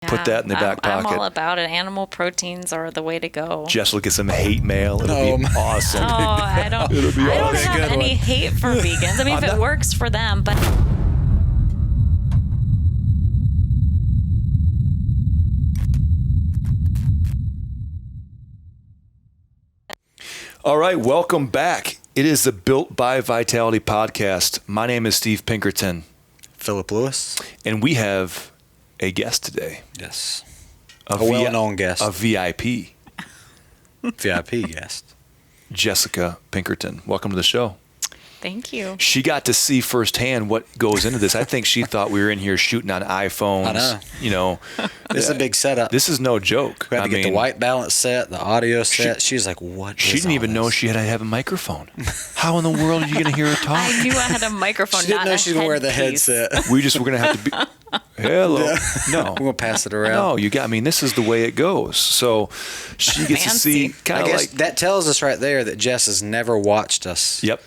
Put that in the back pocket. I'm all about it. Animal proteins are the way to go. Jess will get some hate mail. It'll be awesome. I don't have any hate for vegans. I mean, if it works for them, but... All right, welcome back. It is the Built by Vitality podcast. My name is Steve Pinkerton. Philip Lewis. And we have a guest today. Yes. A well-known guest. A VIP. VIP guest. Jessica Pinkerton. Welcome to the show. Thank you. She got to see firsthand what goes into this. I think she thought we were in here shooting on iPhones. I know. You know. This is a big setup. This is no joke. We had to get the white balance set, the audio set. She was like, what She didn't even know she had to have a microphone. How in the world are you going to hear her talk? I knew I had a microphone, She didn't know she was going to wear the headset. We just were going to have to be... Hello. Yeah. No. We're going to pass it around. No, I mean, this is the way it goes. So she gets to see kind of like... that tells us right there that Jess has never watched us. Yep.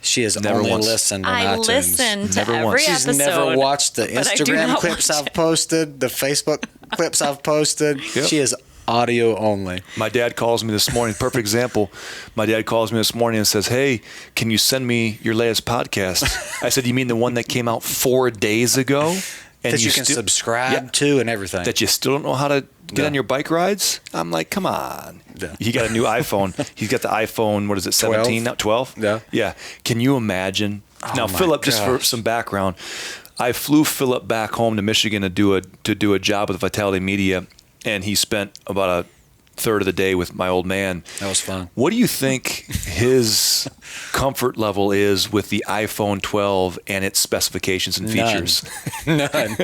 She has only listened on iTunes. I listen to every episode. She's never watched the Instagram clips I've posted, the Facebook clips I've posted. Yep. She is audio only. My dad calls me this morning. Perfect example. My dad calls me this morning and says, "Hey, can you send me your latest podcast?" I said, "You mean the one that came out 4 days ago?" And that you can subscribe to and everything. That you still don't know how to get on your bike rides? I'm like, come on. Yeah. He got a new iPhone. He's got the iPhone, what is it, 17 now? 12? Yeah. Yeah. Can you imagine? Now, Philip, just for some background, I flew Philip back home to Michigan to do a job with Vitality Media, and he spent about a third of the day with my old man. That was fun. What do you think his comfort level is with the iPhone 12 and its specifications and features? None.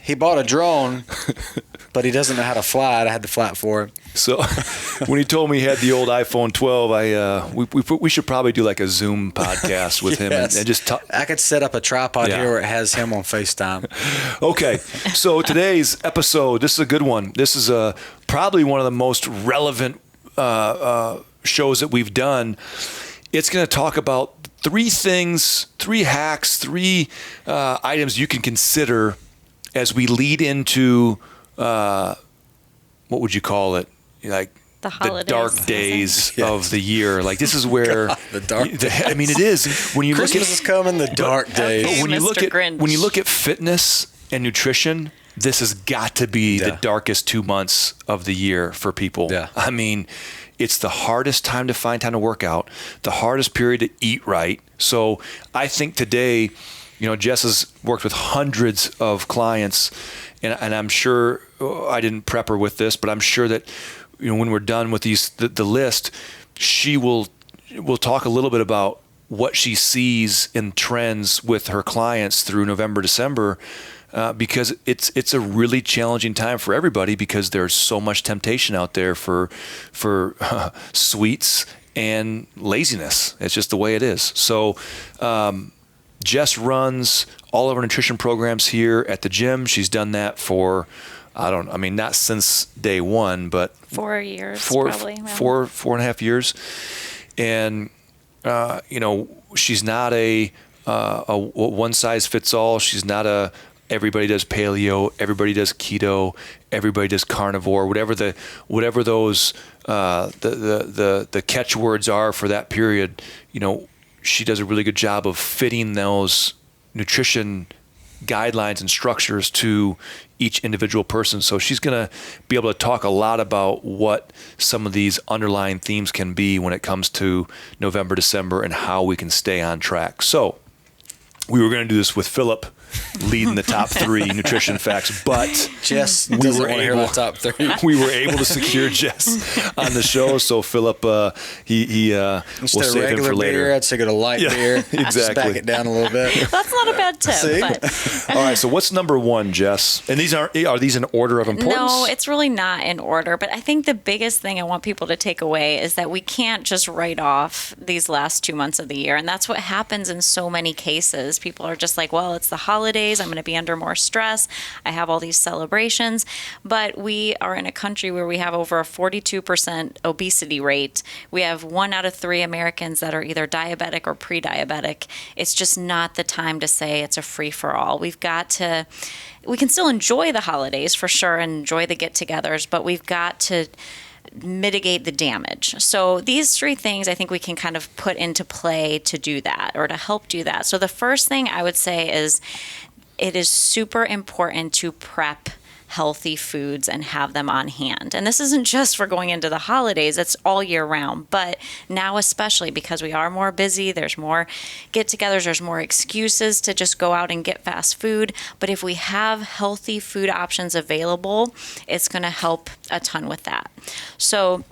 He bought a drone, but he doesn't know how to fly it. I had to fly it for him. So when he told me he had the old iPhone 12, we should probably do like a Zoom podcast with him and just talk. I could set up a tripod here where it has him on FaceTime. Okay. So today's episode, this is a good one. This is probably one of the most relevant shows that we've done. It's going to talk about three hacks, three items you can consider as we lead into, what would you call it? Like the dark days of the year. Like this is where the dark days. I mean, it is when you Christmas is coming. The dark days. Okay, when you look at fitness and nutrition, this has got to be the darkest 2 months of the year for people. Yeah. I mean, it's the hardest time to find time to work out, the hardest period to eat right. So I think today, Jess has worked with hundreds of clients, and I'm sure I didn't prep her with this, but I'm sure that when we're done with the list, she will talk a little bit about what she sees in trends with her clients through November, December. Because it's a really challenging time for everybody because there's so much temptation out there for sweets and laziness. It's just the way it is. So Jess runs all of our nutrition programs here at the gym. She's done that for not since day one, but 4 years, probably. Four and a half years. And she's not a one size fits all. She's not everybody does paleo, everybody does keto, everybody does carnivore, whatever those the catchwords are for that period. She does a really good job of fitting those nutrition guidelines and structures to each individual person. So she's going to be able to talk a lot about what some of these underlying themes can be when it comes to November, December, and how we can stay on track. So we were going to do this with Philip leading the top three nutrition facts, but Jess doesn't want to hear the top three. We were able to secure Jess on the show, so Philip, we'll save him for later. Beer, I'd say get a light beer. Exactly. Just back it down a little bit. That's not a bad tip. See? But. All right, so what's number one, Jess? And are these in order of importance? No, it's really not in order. But I think the biggest thing I want people to take away is that we can't just write off these last 2 months of the year, and that's what happens in so many cases. People are just like, well, it's the holidays. holidays. I'm going to be under more stress. I have all these celebrations. But we are in a country where we have over a 42% obesity rate. We have 1 out of 3 Americans that are either diabetic or pre-diabetic. It's just not the time to say it's a free-for-all. We can still enjoy the holidays for sure and enjoy the get-togethers, but we've got to mitigate the damage. So these 3 things I think we can kind of put into play to do that, or to help do that. So the first thing I would say is it is super important to prep healthy foods and have them on hand. And this isn't just for going into the holidays, it's all year round. But now especially because we are more busy, there's more get-togethers, there's more excuses to just go out and get fast food. But if we have healthy food options available, it's going to help a ton with that. So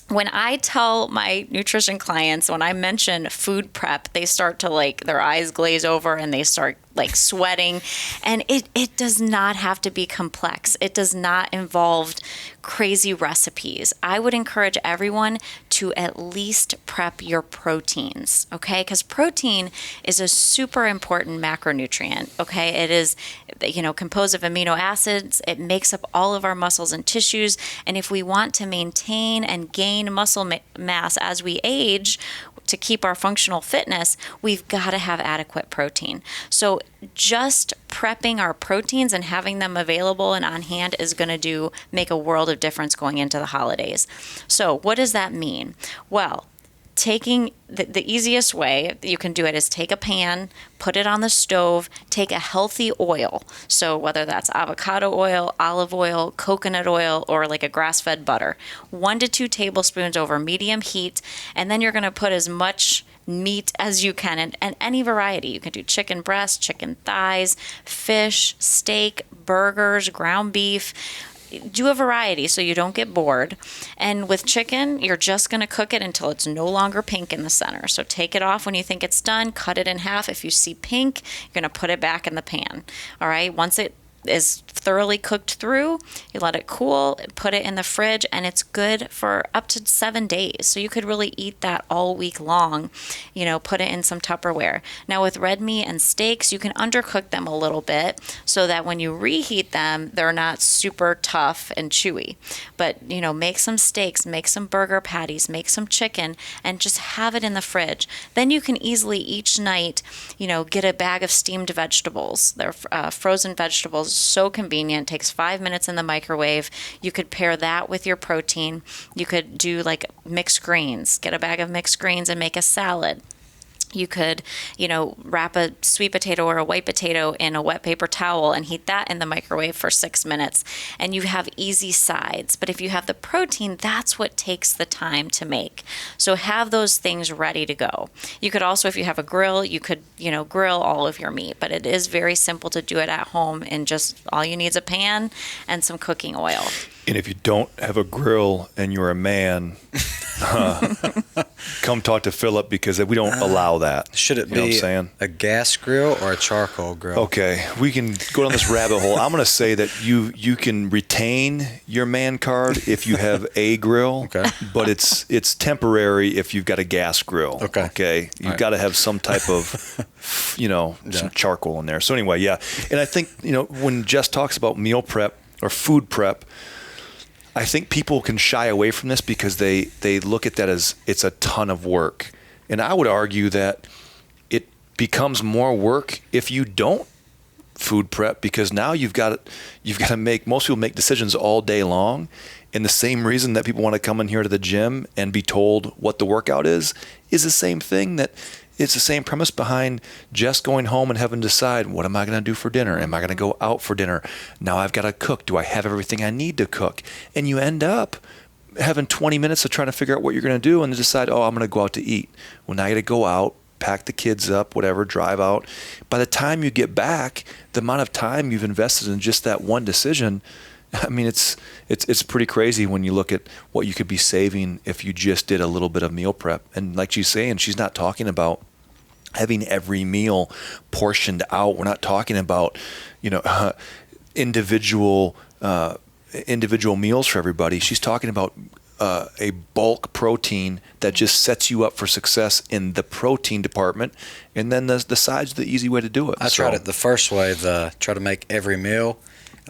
when I tell my nutrition clients, when I mention food prep, they start to their eyes glaze over and they start sweating. And it does not have to be complex. It does not involve crazy recipes. I would encourage everyone to at least prep your proteins, okay? Because protein is a super important macronutrient, okay? It is, composed of amino acids. It makes up all of our muscles and tissues. And if we want to maintain and gain muscle mass as we age, to keep our functional fitness, we've got to have adequate protein. So just prepping our proteins and having them available and on hand is going to make a world of difference going into the holidays. So what does that mean? Well, taking the easiest way you can do it is take a pan, put it on the stove, take a healthy oil. So whether that's avocado oil, olive oil, coconut oil, or like a grass-fed butter, 1 to 2 tablespoons over medium heat. And then you're going to put as much meat as you can, and any variety. You can do chicken breast, chicken thighs, fish, steak, burgers, ground beef. Do a variety so you don't get bored. And with chicken, you're just going to cook it until it's no longer pink in the center. So take it off when you think it's done, cut it in half. If you see pink, you're going to put it back in the pan. All right. Once it is thoroughly cooked through, you let it cool, put it in the fridge, and it's good for up to 7 days. So you could really eat that all week long, put it in some Tupperware. Now with red meat and steaks, you can undercook them a little bit so that when you reheat them, they're not super tough and chewy. But, make some steaks, make some burger patties, make some chicken, and just have it in the fridge. Then you can easily each night, get a bag of steamed vegetables. They're frozen vegetables. So convenient. Takes 5 minutes in the microwave. You could pair that with your protein. You could do mixed greens. Get a bag of mixed greens and make a salad. You could, wrap a sweet potato or a white potato in a wet paper towel and heat that in the microwave for 6 minutes. And you have easy sides. But if you have the protein, that's what takes the time to make. So have those things ready to go. You could also, if you have a grill, you could, grill all of your meat. But it is very simple to do it at home, and just all you need is a pan and some cooking oil. And if you don't have a grill and you're a man, come talk to Philip, because we don't allow that. Should it be a gas grill or a charcoal grill? Okay, we can go down this rabbit hole. I'm going to say that you can retain your man card if you have a grill, but it's temporary if you've got a gas grill. Okay, you've got to have some type of some charcoal in there. So anyway, and I think when Jess talks about meal prep or food prep, I think people can shy away from this because they look at that as it's a ton of work. And I would argue that it becomes more work if you don't food prep, because now you've got to make, most people make decisions all day long. And the same reason that people want to come in here to the gym and be told what the workout is the same thing that it's the same premise behind just going home and having to decide, what am I going to do for dinner? Am I going to go out for dinner? Now I've got to cook. Do I have everything I need to cook? And you end up having 20 minutes of trying to figure out what you're going to do and decide, I'm going to go out to eat. Well, now you got to go out, pack the kids up, whatever, drive out. By the time you get back, the amount of time you've invested in just that one decision, I mean, it's pretty crazy when you look at what you could be saving if you just did a little bit of meal prep. And like she's saying, she's not talking about having every meal portioned out. We're not talking about, individual meals for everybody. She's talking about a bulk protein that just sets you up for success in the protein department, and then the sides are the easy way to do it. I tried it the first way, try to make every meal.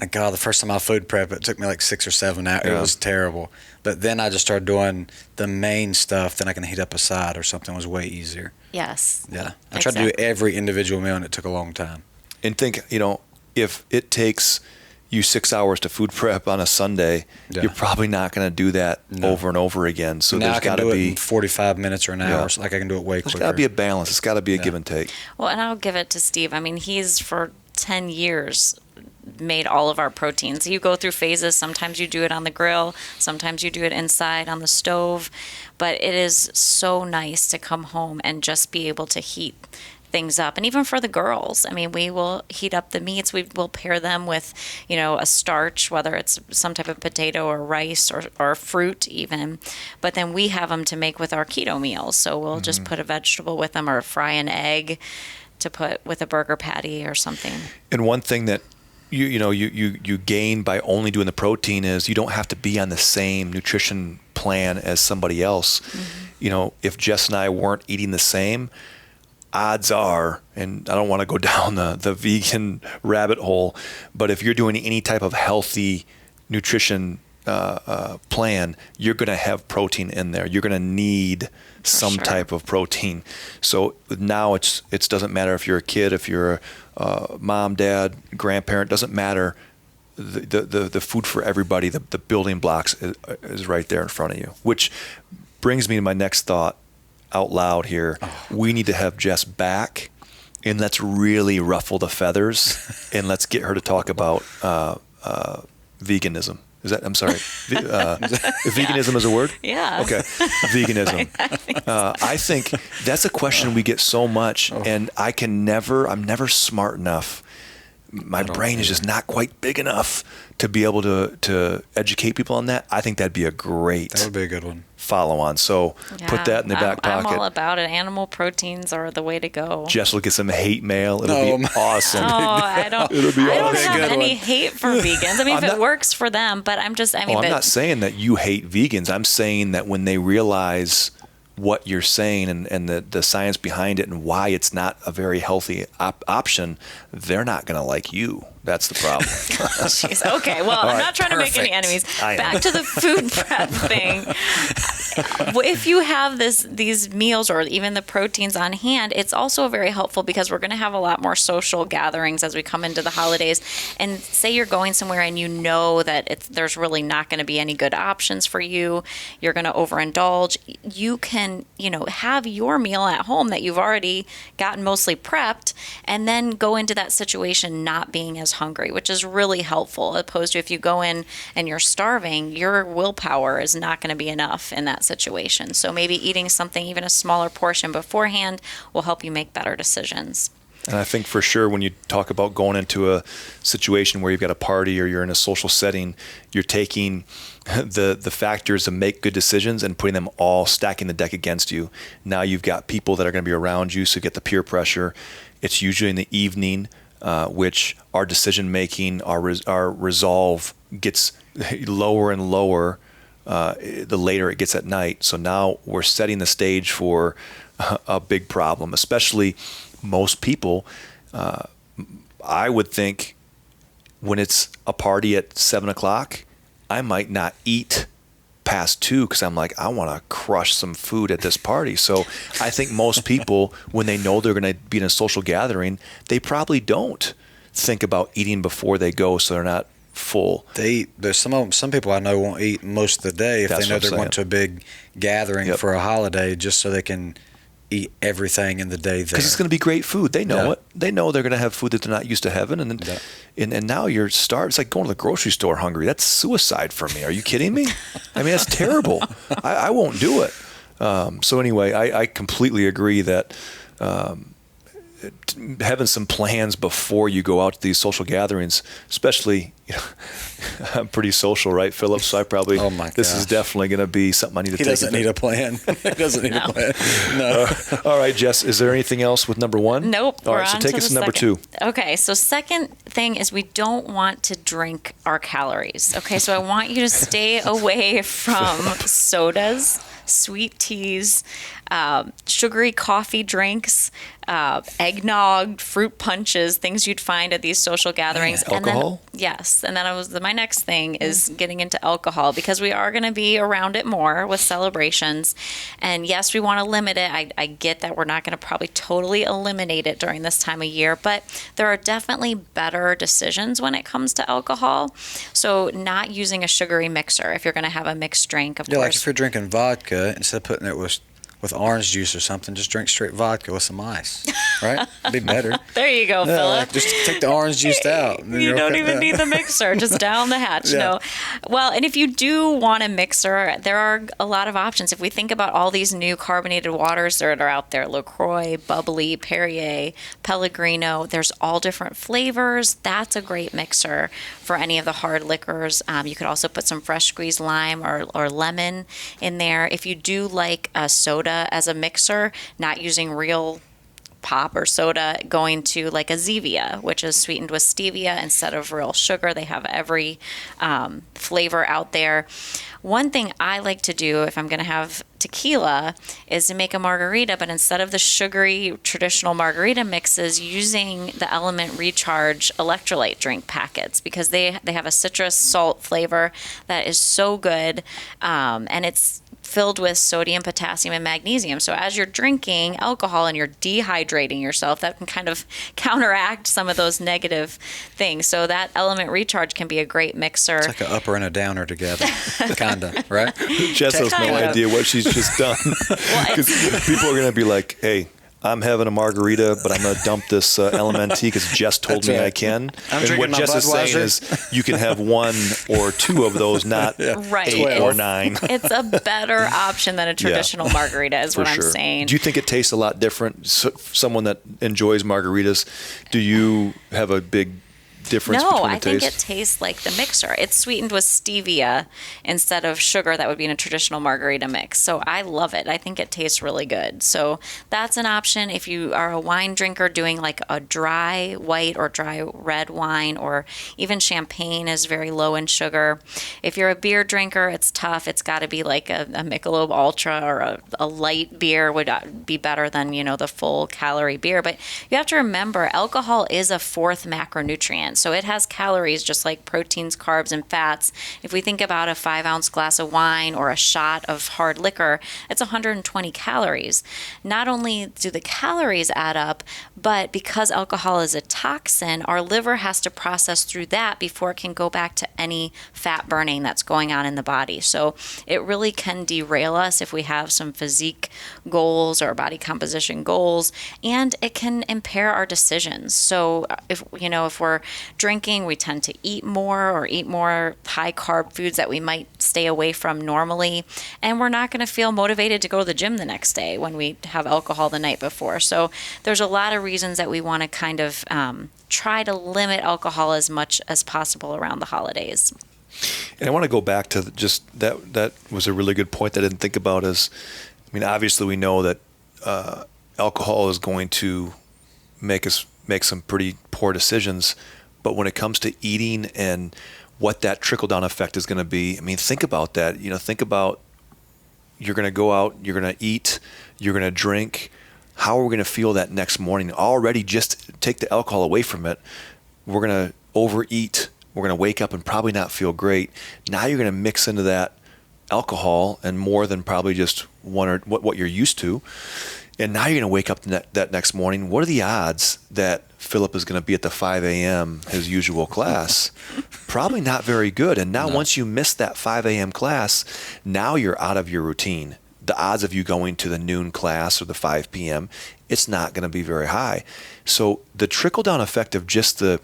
And God, the first time I food prep, it took me like 6 or 7 hours. Yeah. It was terrible. But then I just started doing the main stuff. Then I can heat up a side or something. It was way easier. Yes. Yeah. I tried to do every individual meal, and it took a long time. And think, if it takes you 6 hours to food prep on a Sunday, you're probably not going to do that over and over again. So now there's got to be it in 45 minutes or an hour. So like I can do it way quicker. There's got to be a balance. It's got to be a give and take. Well, and I'll give it to Steve. I mean, he's for 10 years made all of our proteins. You go through phases. Sometimes you do it on the grill. Sometimes you do it inside on the stove. But it is so nice to come home and just be able to heat things up. And even for the girls, I mean, we will heat up the meats. We will pair them with, a starch, whether it's some type of potato or rice or fruit even. But then we have them to make with our keto meals. So we'll just put a vegetable with them or fry an egg to put with a burger patty or something. And one thing that you gain by only doing the protein is you don't have to be on the same nutrition plan as somebody else. If Jess and I weren't eating the same, odds are, and I don't want to go down the vegan rabbit hole, but if you're doing any type of healthy nutrition plan, you're going to have protein in there. You're going to need some type of protein. So now it doesn't matter if you're a kid, if you're a mom, dad, grandparent, doesn't matter. The food for everybody, the building blocks is right there in front of you, which brings me to my next thought out loud here. We need to have Jess back, and let's really ruffle the feathers, and let's get her to talk about veganism. Is that? I'm sorry. Veganism is a word? Yeah. Okay. Veganism. I think that's a question we get so much, and I'm never smart enough. My brain is just not quite big enough to be able to educate people on that. I think that'd be a great. That would be a good one. Follow on. So put that in the back pocket. I'm all about it. Animal proteins are the way to go. Jess will get some hate mail. It'll be awesome. I don't have any hate for vegans. I mean, if it works for them, but I'm not saying that you hate vegans. I'm saying that when they realize what you're saying and the science behind it and why it's not a very healthy option, they're not going to like you. That's the problem. Jeez. Okay. Well, I'm not trying to make any enemies. Back to the food prep thing. If you have these meals or even the proteins on hand, it's also very helpful because we're going to have a lot more social gatherings as we come into the holidays. And say you're going somewhere and you know that there's really not going to be any good options for you. You're going to overindulge. You can, have your meal at home that you've already gotten mostly prepped, and then go into that situation not being as hungry, which is really helpful, opposed to if you go in and you're starving, your willpower is not going to be enough in that situation. So maybe eating something, even a smaller portion beforehand, will help you make better decisions. And I think for sure when you talk about going into a situation where you've got a party or you're in a social setting, you're taking the factors to make good decisions and putting them all, stacking the deck against you. Now you've got people that are going to be around you, so you get the peer pressure. It's usually in the evening, which our decision making, our resolve gets lower and lower the later it gets at night. So now we're setting the stage for a big problem, especially most people. I would think when it's a party at 7:00, I might not eat past 2 because I'm like, I want to crush some food at this party. So I think most people, when they know they're going to be in a social gathering, they probably don't think about eating before they go, so they're not full. There's some people I know won't eat most of the day if they know they're going to a big gathering for a holiday, just so they can eat everything in the day there. Because it's going to be great food. They know it. They know they're going to have food that they're not used to having. And now you're starved. It's like going to the grocery store hungry. That's suicide for me. Are you kidding me? I mean, that's terrible. I won't do it. So anyway, I completely agree that having some plans before you go out to these social gatherings, especially I'm pretty social, right, Philip? So I probably, this is definitely going to be something I need to take. He doesn't need a plan. He doesn't need a plan. No. All right, Jess, is there anything else with number one? Nope. All right, so take us to number two. Okay, so second thing is we don't want to drink our calories. Okay, so I want you to stay away from sodas, sweet teas, sugary coffee drinks, eggnog, fruit punches, things you'd find at these social gatherings. Alcohol? And then, yes. And then my next thing is getting into alcohol, because we are going to be around it more with celebrations. And yes, we want to limit it. I get that we're not going to probably totally eliminate it during this time of year, but there are definitely better decisions when it comes to alcohol. So not using a sugary mixer if you're going to have a mixed drink, of course. Like if you're drinking vodka, instead of putting it with orange juice or something, just drink straight vodka with some ice, right? It'd be better. There you go, Philip. Just take the orange juice out. You don't even need the mixer. Just down the hatch. Yeah. No. Well, and if you do want a mixer, there are a lot of options. If we think about all these new carbonated waters that are out there, LaCroix, Bubbly, Perrier, Pellegrino, there's all different flavors. That's a great mixer for any of the hard liquors. You could also put some fresh squeezed lime or lemon in there. If you do like a soda as a mixer, not using real pop or soda, going to like a Zevia, which is sweetened with stevia instead of real sugar. They have every flavor out there. One thing I like to do if I'm going to have tequila is to make a margarita, but instead of the sugary traditional margarita mixes, using the Element Recharge electrolyte drink packets, because they have a citrus salt flavor that is so good, and it's filled with sodium, potassium, and magnesium. So as you're drinking alcohol and you're dehydrating yourself, that can kind of counteract some of those negative things. So that Element Recharge can be a great mixer. It's like an upper and a downer together, kinda, right? Jess has no idea what she's just done. Because people are going to be like, hey, I'm having a margarita, but I'm going to dump this LMNT because Jess told me I can. And what Jess is saying is you can have one or two of those, not 8 or 9. It's a better option than a traditional margarita is what I'm saying. Do you think it tastes a lot different? So, someone that enjoys margaritas, do you have a big difference between the taste? No, I think it tastes like the mixer. It's sweetened with stevia instead of sugar that would be in a traditional margarita mix. So I love it. I think it tastes really good. So that's an option. If you are a wine drinker, doing like a dry white or dry red wine, or even champagne is very low in sugar. If you're a beer drinker, it's tough. It's got to be like a Michelob Ultra, or a light beer would be better than, the full calorie beer. But you have to remember, alcohol is a fourth macronutrient. So it has calories just like proteins, carbs, and fats. If we think about a 5-ounce glass of wine or a shot of hard liquor, it's 120 calories. Not only do the calories add up, but because alcohol is a toxin, our liver has to process through that before it can go back to any fat burning that's going on in the body. So it really can derail us if we have some physique goals or body composition goals, and it can impair our decisions. So if we're drinking, we tend to eat more high carb foods that we might stay away from normally, and we're not going to feel motivated to go to the gym the next day when we have alcohol the night before. So there's a lot of reasons that we want to kind of try to limit alcohol as much as possible around the holidays. And I want to go back to just that was a really good point that I didn't think about. Obviously we know that alcohol is going to make us make some pretty poor decisions. But when it comes to eating and what that trickle-down effect is going to be, think about that. Think about, you're going to go out, you're going to eat, you're going to drink. How are we going to feel that next morning? Already, just take the alcohol away from it, we're going to overeat. We're going to wake up and probably not feel great. Now you're going to mix into that alcohol, and more than probably just one or what you're used to. And now you're going to wake up that next morning. What are the odds that Philip is going to be at the 5 a.m., his usual class? Probably not very good. And now once you miss that 5 a.m. class, now you're out of your routine. The odds of you going to the noon class or the 5 p.m., it's not going to be very high. So the trickle-down effect of just the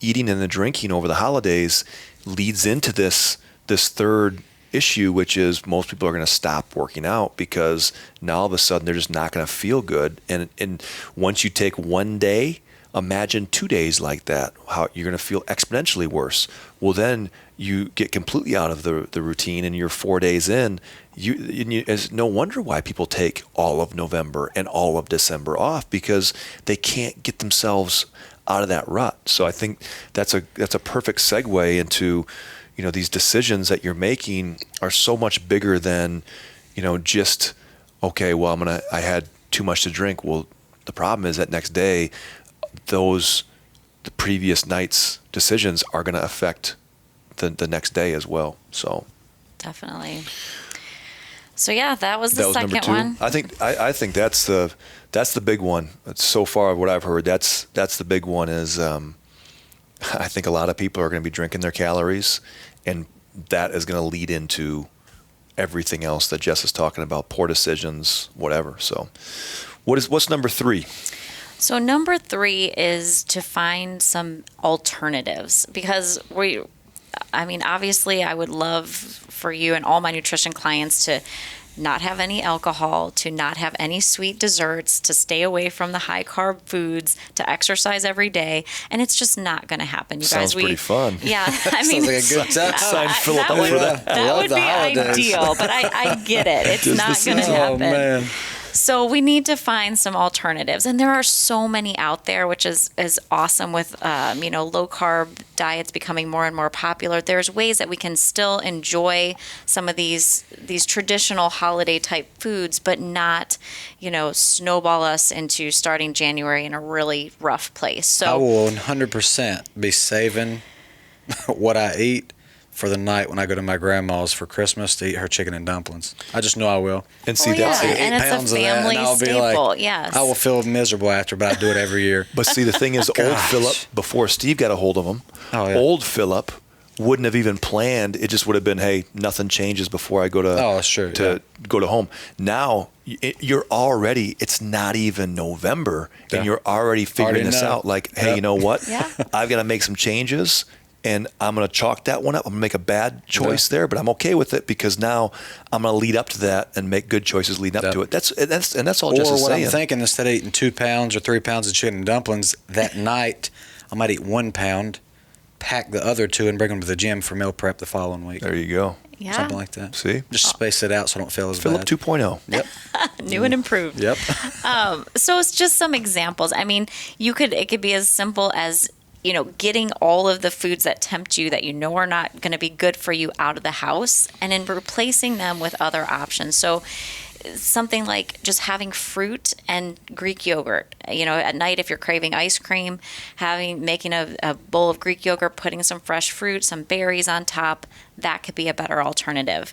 eating and the drinking over the holidays leads into this third issue, which is most people are going to stop working out because now all of a sudden they're just not going to feel good. And once you take one day imagine 2 days like that, how you're going to feel exponentially worse. Well, then you get completely out of the routine, and you're 4 days in. It's no wonder why people take all of November and all of December off, because they can't get themselves out of that rut. So I think that's a perfect segue into, these decisions that you're making are so much bigger than, just, okay, well, I had too much to drink. Well, the problem is that next day, the previous night's decisions are going to affect the next day as well. So definitely. So yeah, that was the second one. I think that's the big one. So far, what I've heard, that's the big one is, I think a lot of people are going to be drinking their calories, and that is going to lead into everything else that Jess is talking about, poor decisions, whatever. So what's number 3? So number 3 is to find some alternatives, because obviously I would love for you and all my nutrition clients to not have any alcohol, to not have any sweet desserts, to stay away from the high carb foods, to exercise every day, and it's just not going to happen. You Sounds guys, pretty fun. Yeah, sounds like a good time. Sign Philip up for that. That would be ideal, but I get it. It's not going to happen. Oh man. So we need to find some alternatives, and there are so many out there, which is awesome with low carb diets becoming more and more popular. There's ways that we can still enjoy some of these traditional holiday type foods, but not snowball us into starting January in a really rough place. So I will 100% be saving what I eat for the night when I go to my grandma's for Christmas to eat her chicken and dumplings. I just know I will. And see, and it's pounds a of that, family and I'll be staple. like, yes, I will feel miserable after, but I do it every year. But see, the thing is, old Philip, before Steve got a hold of him, old Philip wouldn't have even planned. It just would have been, hey, nothing changes before I go to go to home. Now you're already, it's not even November, and you're already figuring this out. Like, hey, you know what? I've got to make some changes. And I'm going to chalk that one up. I'm going to make a bad choice there, but I'm okay with it, because now I'm going to lead up to that and make good choices leading up to it. That's all. Jess is saying. I'm thinking, instead of eating 2 pounds or 3 pounds of chicken and dumplings that night, I might eat 1 pound, pack the other 2, and bring them to the gym for meal prep the following week. There you go. Yeah. Something like that. See, just space it out so I don't feel as Philip bad. 2.0. Yep. New and improved. Yep. So it's just some examples. It could be as simple as getting all of the foods that tempt you that are not going to be good for you out of the house, and then replacing them with other options. So something like just having fruit and Greek yogurt. At night, if you're craving ice cream, making a bowl of Greek yogurt, putting some fresh fruit, some berries on top, that could be a better alternative.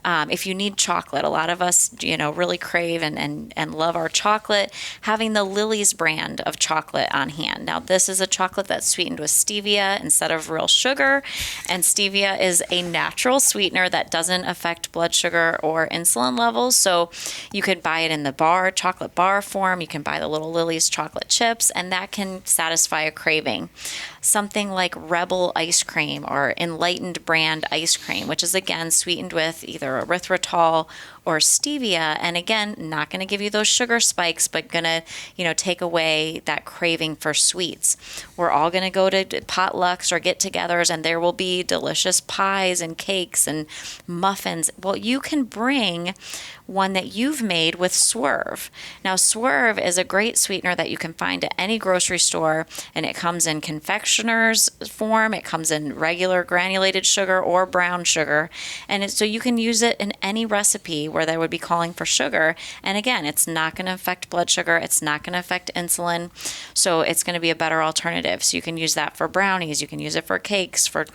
If you need chocolate, a lot of us, really crave and love our chocolate, having the Lily's brand of chocolate on hand. Now, this is a chocolate that's sweetened with stevia instead of real sugar, and stevia is a natural sweetener that doesn't affect blood sugar or insulin levels. So you could buy it in the chocolate bar form. You can buy the little Lily's chocolate chips, and that can satisfy a craving. Something like Rebel ice cream or Enlightened brand ice cream, which is again sweetened with either erythritol or stevia, and again, not going to give you those sugar spikes, but going to, take away that craving for sweets. We're all going to go to potlucks or get-togethers, and there will be delicious pies and cakes and muffins. Well, you can bring one that you've made with Swerve. Now, Swerve is a great sweetener that you can find at any grocery store, and it comes in confectioner's form. It comes in regular granulated sugar or brown sugar, and so you can use it in any recipe where they would be calling for sugar. And again, it's not going to affect blood sugar. It's not going to affect insulin. So it's going to be a better alternative. So you can use that for brownies. You can use it for cakes, for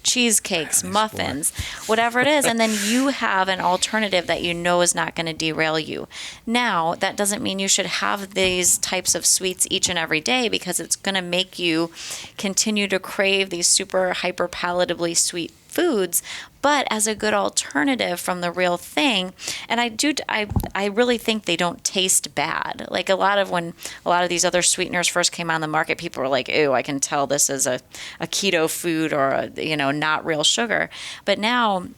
cheesecakes, muffins, whatever it is. And then you have an alternative that is not going to derail you. Now, that doesn't mean you should have these types of sweets each and every day, because it's going to make you continue to crave these super hyper palatably sweet foods, but as a good alternative from the real thing. And I really think they don't taste bad. Like when a lot of these other sweeteners first came on the market, people were like, "Ew, I can tell this is a keto food or not real sugar." But now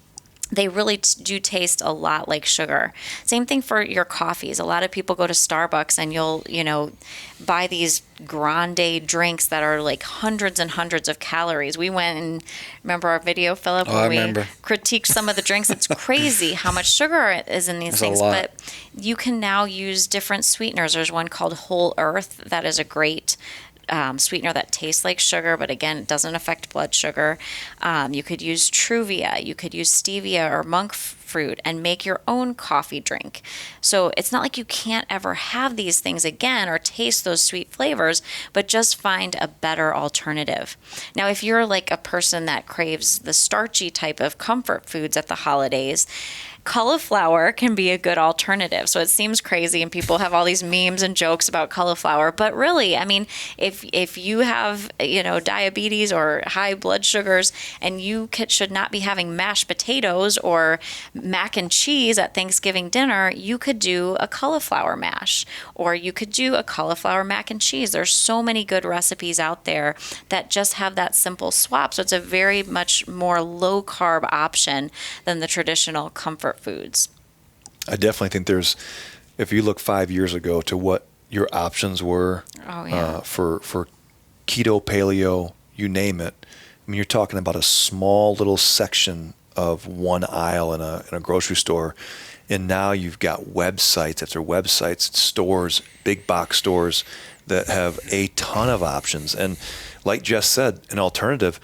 they really do taste a lot like sugar. Same thing for your coffees. A lot of people go to Starbucks and you'll, buy these grande drinks that are like hundreds and hundreds of calories. We went and remember our video, Philip, where we critiqued some of the drinks. It's crazy how much sugar is in these things. But you can now use different sweeteners. There's one called Whole Earth that is a great sweetener that tastes like sugar, but again, it doesn't affect blood sugar. You could use Truvia, you could use stevia or monk fruit and make your own coffee drink. So it's not like you can't ever have these things again or taste those sweet flavors, but just find a better alternative. Now, if you're like a person that craves the starchy type of comfort foods at the holidays, cauliflower can be a good alternative. So it seems crazy and people have all these memes and jokes about cauliflower, but really, I mean, if you have, diabetes or high blood sugars and you should not be having mashed potatoes or mac and cheese at Thanksgiving dinner, you could do a cauliflower mash or you could do a cauliflower mac and cheese. There's so many good recipes out there that just have that simple swap. So it's a very much more low carb option than the traditional comfort foods. I definitely think if you look 5 years ago to what your options were for keto, paleo, you name it. I mean, you're talking about a small little section of one aisle in a grocery store, and now you've got websites after websites, stores, big box stores that have a ton of options. And like Jess said, an alternative.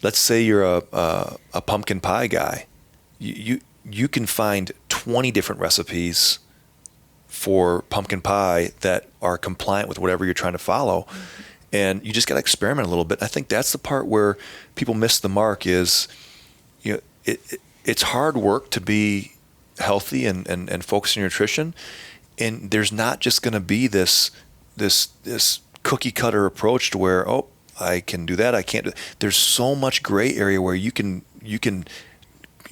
Let's say you're a pumpkin pie guy. You can find 20 different recipes for pumpkin pie that are compliant with whatever you're trying to follow. Mm-hmm. And you just got to experiment a little bit. I think that's the part where people miss the mark is, it's hard work to be healthy and focus on your nutrition. And there's not just going to be this cookie cutter approach to where, I can do that, I can't do that. There's so much gray area where you can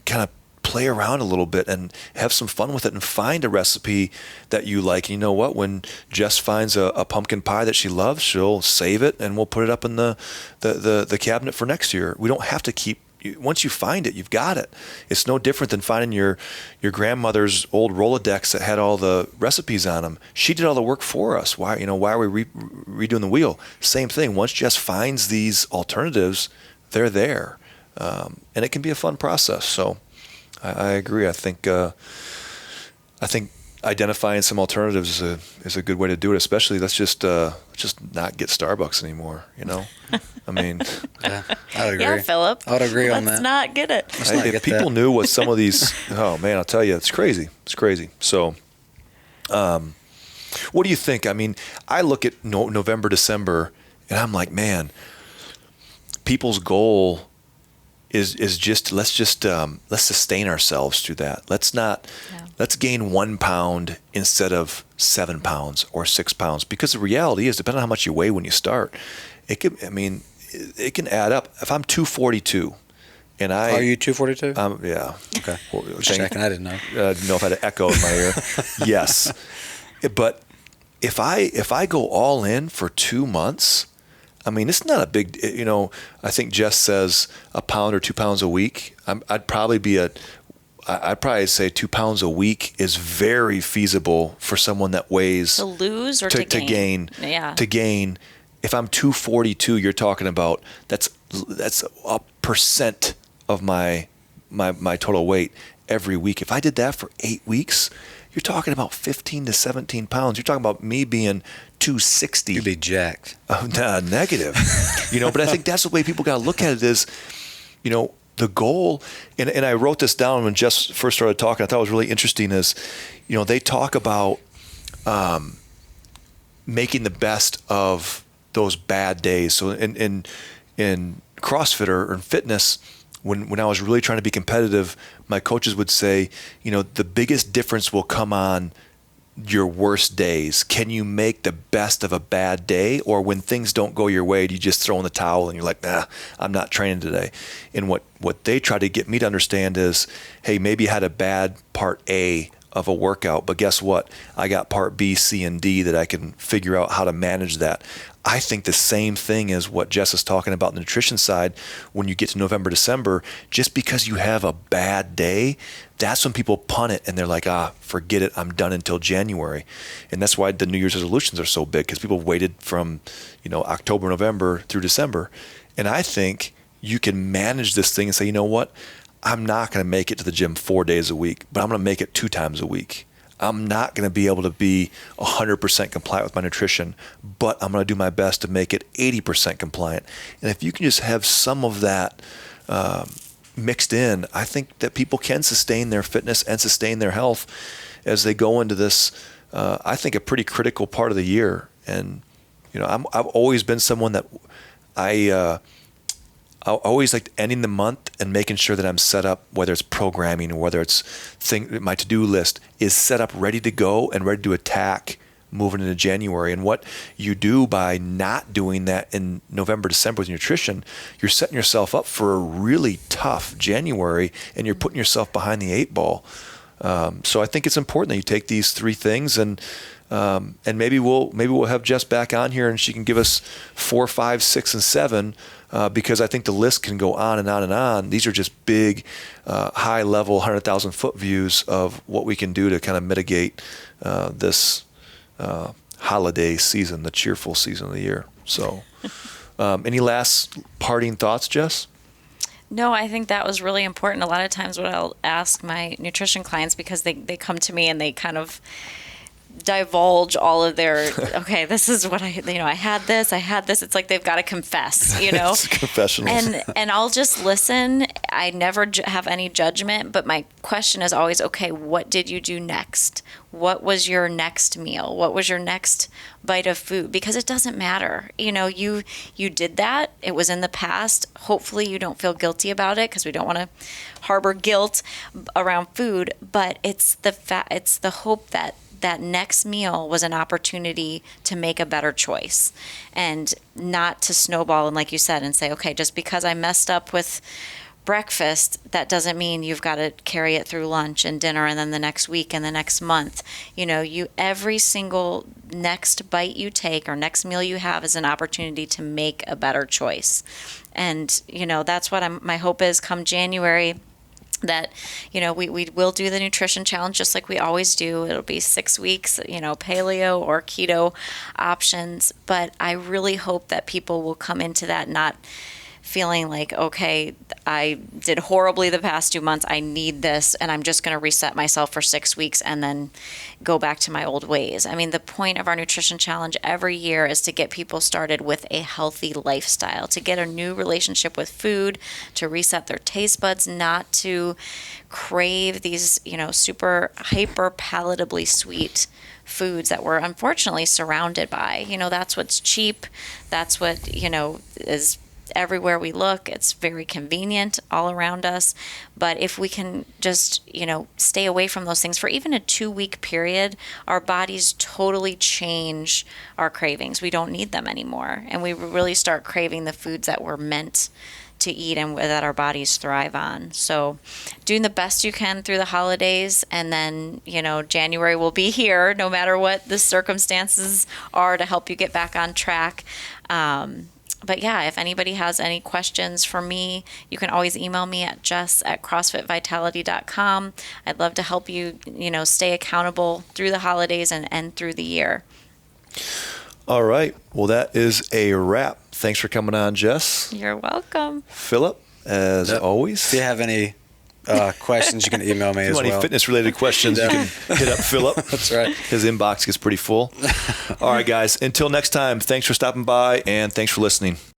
kind of play around a little bit and have some fun with it and find a recipe that you like. And you know what? When Jess finds a pumpkin pie that she loves, she'll save it and we'll put it up in the cabinet for next year. We don't have to keep. Once you find it, you've got it. It's no different than finding your grandmother's old Rolodex that had all the recipes on them. She did all the work for us. Why are we redoing the wheel? Same thing. Once Jess finds these alternatives, they're there, and it can be a fun process. So I agree. I think identifying some alternatives is a good way to do it. Especially let's just not get Starbucks anymore. I mean, yeah, I'd agree. Yeah, Philip, I'd agree on that. Let's not get it. If people knew what some of these, oh man, I'll tell you, it's crazy. It's crazy. So, what do you think? I mean, I look at November, December, and I'm like, man, people's goal is just let's sustain ourselves through that. Let's gain 1 pound instead of 7 pounds or 6 pounds, because the reality is, depending on how much you weigh when you start, it can add up. If I'm 242 and are you 242? Yeah. Okay. Just checking. I didn't know. I didn't know if I had an echo in my ear. Yes. But if I go all in for 2 months, I mean, it's not a big, I think Jess says a pound or 2 pounds a week. I'd probably say 2 pounds a week is very feasible for someone that weighs to lose or to gain. Yeah. To gain. If I'm 242, you're talking about that's a percent of my total weight every week. If I did that for 8 weeks, you're talking about 15 to 17 pounds. You're talking about me being 260. You'd be jacked. Negative. But I think that's the way people got to look at it is, the goal, and I wrote this down when Jess first started talking. I thought it was really interesting is, they talk about making the best of those bad days. So in CrossFit or in fitness, when I was really trying to be competitive, my coaches would say, the biggest difference will come on your worst days. Can you make the best of a bad day? Or when things don't go your way, do you just throw in the towel and you're like, I'm not training today? And what they try to get me to understand is, hey, maybe you had a bad part A of a workout. But guess what? I got part B, C, and D that I can figure out how to manage that. I think the same thing is what Jess is talking about on the nutrition side. When you get to November, December, just because you have a bad day, that's when people punt it and they're like, forget it, I'm done until January. And that's why the New Year's resolutions are so big, because people waited from, October, November through December. And I think you can manage this thing and say, you know what? I'm not going to make it to the gym 4 days a week, but I'm going to make it 2 times a week. I'm not going to be able to be 100% compliant with my nutrition, but I'm going to do my best to make it 80% compliant. And if you can just have some of that mixed in, I think that people can sustain their fitness and sustain their health as they go into this, I think, a pretty critical part of the year. And, I've always been someone that I always liked ending the month and making sure that I'm set up, whether it's programming or whether it's my to-do list is set up ready to go and ready to attack moving into January. And what you do by not doing that in November, December with nutrition, you're setting yourself up for a really tough January, and you're putting yourself behind the 8 ball. So I think it's important that you take these 3 things and maybe we'll have Jess back on here and she can give us 4, 5, 6, and 7. Because I think the list can go on and on and on. These are just big, high-level, 100,000-foot views of what we can do to kind of mitigate this holiday season, the cheerful season of the year. So any last parting thoughts, Jess? No, I think that was really important. A lot of times what I'll ask my nutrition clients, because they come to me and they kind of divulge all of their, okay, this is what I had this. It's like they've got to confess, It's confessionals. And I'll just listen. I never have any judgment, but my question is always, okay, what did you do next? What was your next meal? What was your next bite of food? Because it doesn't matter. You did that. It was in the past. Hopefully you don't feel guilty about it, because we don't want to harbor guilt around food, but it's the hope that next meal was an opportunity to make a better choice and not to snowball and, like you said, and say, okay, just because I messed up with breakfast, that doesn't mean you've got to carry it through lunch and dinner and then the next week and the next month. Every single next bite you take or next meal you have is an opportunity to make a better choice. And, that's what my hope is come January, that we will do the nutrition challenge just like we always do. It'll be 6 weeks, paleo or keto options, but I really hope that people will come into that not feeling like, okay, I did horribly the past 2 months, I need this, and I'm just going to reset myself for 6 weeks and then go back to my old ways. I mean, the point of our nutrition challenge every year is to get people started with a healthy lifestyle, to get a new relationship with food, to reset their taste buds, not to crave these, super hyper palatably sweet foods that we're unfortunately surrounded by. That's what's cheap. That's what, is everywhere we look. It's very convenient all around us. But if we can just, stay away from those things for even a 2-week period, our bodies totally change our cravings. We don't need them anymore. And we really start craving the foods that we're meant to eat and that our bodies thrive on. So doing the best you can through the holidays, and then, January will be here no matter what the circumstances are to help you get back on track. But yeah, if anybody has any questions for me, you can always email me at jess@crossfitvitality.com. I'd love to help you, stay accountable through the holidays and through the year. All right. Well, that is a wrap. Thanks for coming on, Jess. You're welcome. Philip, as always. If you have any questions, you can email me as well. Any fitness-related questions, you can hit up Philip. That's right. His inbox gets pretty full. All right, guys. Until next time, thanks for stopping by, and thanks for listening.